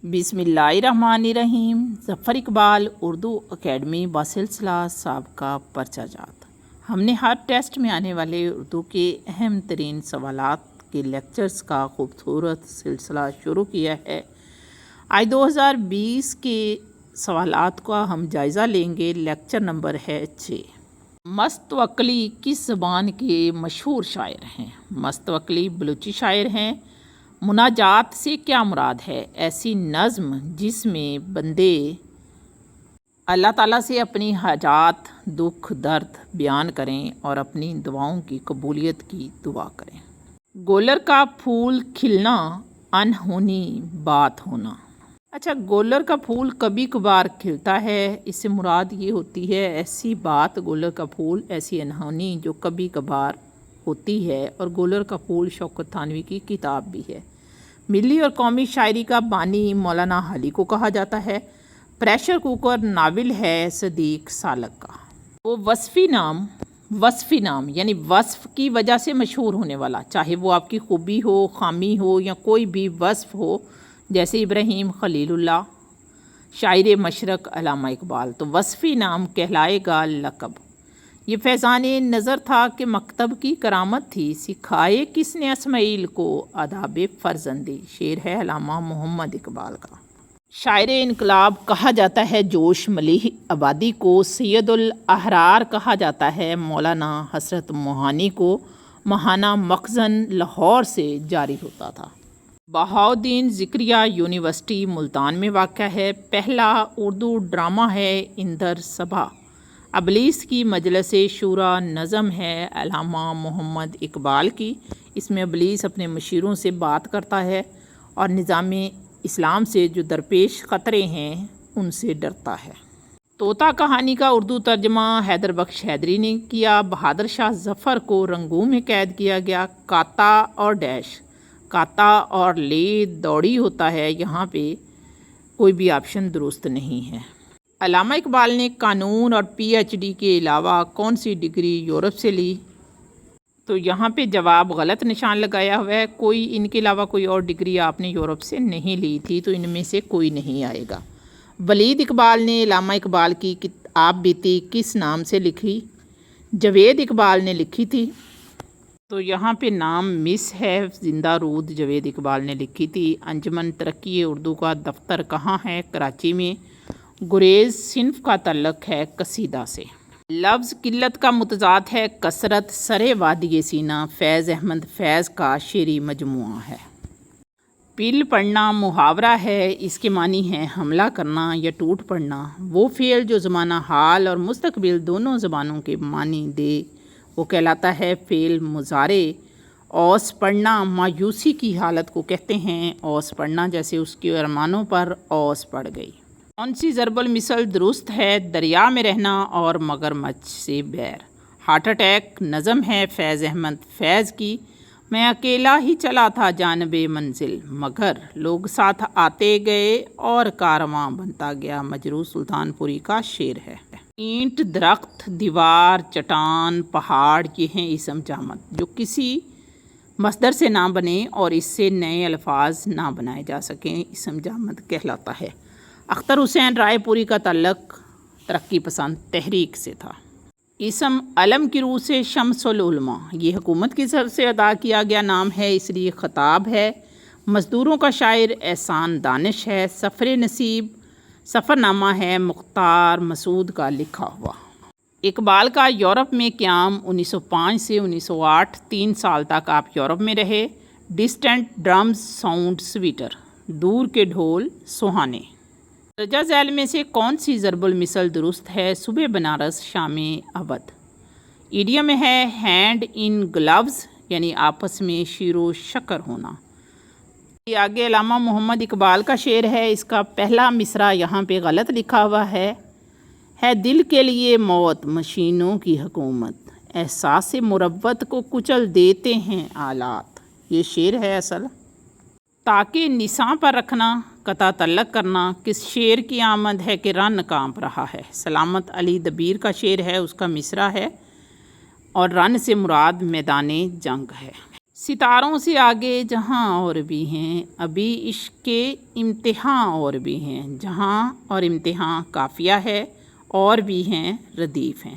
बिस्मिल्लाहिर्रहमानिर्रहीम। ज़फ़र इकबाल उर्दू अकेडमी बसिलसिला साबका पर्चा जात। हमने हर टेस्ट में आने वाले उर्दू के अहम तरीन सवालात के लेक्चर्स का खूबसूरत सिलसिला शुरू किया है। आज 2020 के सवालात का हम जायज़ा लेंगे। लेक्चर नंबर है 6। मस्तवकली किस ज़बान के मशहूर शायर हैं? मस्तवकली बलूची शायर हैं। मुनाजात से क्या मुराद है? ऐसी नज़्म जिसमें बंदे अल्लाह ताला से अपनी हाजात, दुख, दर्द बयान करें और अपनी दुआओं की कबूलियत की दुआ करें। गोलर का फूल खिलना अनहोनी बात होना। अच्छा, गोलर का फूल कभी कभार खिलता है, इससे मुराद ये होती है ऐसी बात, गोलर का फूल ऐसी अनहोनी जो कभी कभार होती है। और गोलर का फूल शौकत थानवी की किताब भी है। मिली और कौमी शायरी का बानी मौलाना हाली को कहा जाता है। प्रेशर कुकर नावल है सदीक सालक का। वो वस्फ़ी नाम यानी वस्फ़ की वजह से मशहूर होने वाला, चाहे वो आपकी खूबी हो, खामी हो या कोई भी वस्फ़ हो, जैसे इब्राहीम खलीलुल्लाह, शायर मशरक़ अल्लामा इकबाल, तो वस्फ़ी नाम कहलाएगा लक़ब। ये फैज़ान नज़र था कि मकतब की करामत थी, सिखाए किसने इस्माइल को आदाब फ़र्जंदी। शेर है अल्लामा मोहम्मद इकबाल का। शायर इनकलाब कहा जाता है जोश मलीह आबादी को। सैयदुल अहरार कहा जाता है मौलाना हसरत मोहानी को। महाना मखज़न लाहौर से जारी होता था। बहाउद्दीन ज़िक्रिया यूनिवर्सिटी मुल्तान में वाक़ है। पहला उर्दू ड्रामा है इंदर सभा। अबलीस की मजलिस शूरा नज़म है अल्लामा मोहम्मद इकबाल की। इसमें अबलीस अपने मशीरों से बात करता है और निज़ाम इस्लाम से जो दरपेश ख़तरे हैं उनसे डरता है। तोता कहानी का उर्दू तर्जमा हैदर बख्श हैदरी ने किया। बहादुर शाह ज़फ़र को रंगूं में कैद किया गया। काता और डैश, काता और ले दौड़ी होता है, यहाँ पे कोई भी ऑप्शन दुरुस्त नहीं है। अल्लामा इकबाल ने कानून और पीएचडी के अलावा कौन सी डिग्री यूरोप से ली? तो यहाँ पे जवाब गलत निशान लगाया हुआ है। कोई इनके अलावा कोई और डिग्री आपने यूरोप से नहीं ली थी, तो इनमें से कोई नहीं आएगा। वलीद इकबाल ने अल्लामा इकबाल की आप बीती किस नाम से लिखी? जवेद इकबाल ने लिखी थी। तो यहाँ पे नाम मिस है। जिंदा रूद जवेद इकबाल ने लिखी थी। अंजुमन तरक्की उर्दू का दफ्तर कहाँ है? कराची में। गुरेज सिन्फ का तल्लक है कसीदा से। लफ्ज़ किल्लत का मुतज़ाद है कसरत। सरे वादी सीना फैज़ अहमद फैज़ का शेरी मजमुआ है। पिल पढ़ना मुहावरा है, इसके मानी है हमला करना या टूट पड़ना। वो फ़ेल जो ज़माना हाल और मुस्तकबिल दोनों ज़बानों के मानी दे, वो कहलाता है फ़ेल मुज़ारे। औस पढ़ना मायूसी की हालत को कहते हैं। औस पढ़ना जैसे उसके अरमानों पर औस पड़ गई। कौन सी ज़रबुल मिसल दुरुस्त है? दरिया में रहना और मगरमच्छ से बैर। हार्ट अटैक नज़म है फैज़ अहमद फैज़ की। मैं अकेला ही चला था जानबे मंजिल, मगर लोग साथ आते गए और कारवां बनता गया। मजरू सुल्तानपुरी का शेर है। ईंट, दरख्त, दीवार, चट्टान, पहाड़, ये हैं इसम जामद जो किसी मस्दर से ना बने और इससे नए अल्फाज ना बनाए जा सकें, इसम जामद कहलाता है। अख्तर हुसैन रायपुरी का तल्लक तरक्की पसंद तहरीक से था। इसम अलम की रूह से शम्सुल उलमा, ये हुकूमत की तरफ से अदा किया गया नाम है, इसलिए ख़ताब है। मज़दूरों का शायर एहसान दानिश है। सफ़र नसीब सफ़रनामा है मुख्तार मसूद का लिखा हुआ। इकबाल का यूरोप में क़याम 1905 से 1908, 3 साल तक आप यूरोप में रहे। डिस्टेंट ड्रम्स साउंड स्वीटर, दूर के ढोल सुहाने। रजा झैल में से कौन सी ज़रबुल मिसल दुरुस्त है? सुबह बनारस शाम अवध। इडियम है हैंड इन ग्लव्स, यानी आपस में शीरो शक्कर होना। ये आगे अल्लामा मोहम्मद इकबाल का शेर है। इसका पहला मिसरा यहाँ पे गलत लिखा हुआ है दिल के लिए मौत मशीनों की हुकूमत, एहसास मुरव्वत को कुचल देते हैं आलात। ये शेर है असल। ताकि निशां पर रखना, कता तल्लक करना, किस शेर की आमद है कि रन कांप रहा है? सलामत अली दबीर का शेर है, उसका मिसरा है और रन से मुराद मैदान जंग है। ستاروں سے آگے جہاں اور بھی ہیں، ابھی عشق کے امتحاں اور بھی ہیں، جہاں اور امتحاں قافیہ ہے اور بھی ہیں ردیف ہیں،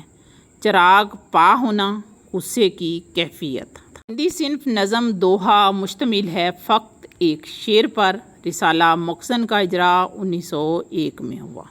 چراغ پا ہونا غصے کی کیفیت۔ ہندی صنف نظم دوہا مشتمل ہے فقط ایک شعر پر۔ رسالہ مخزن کا اجرا 1901 میں ہوا۔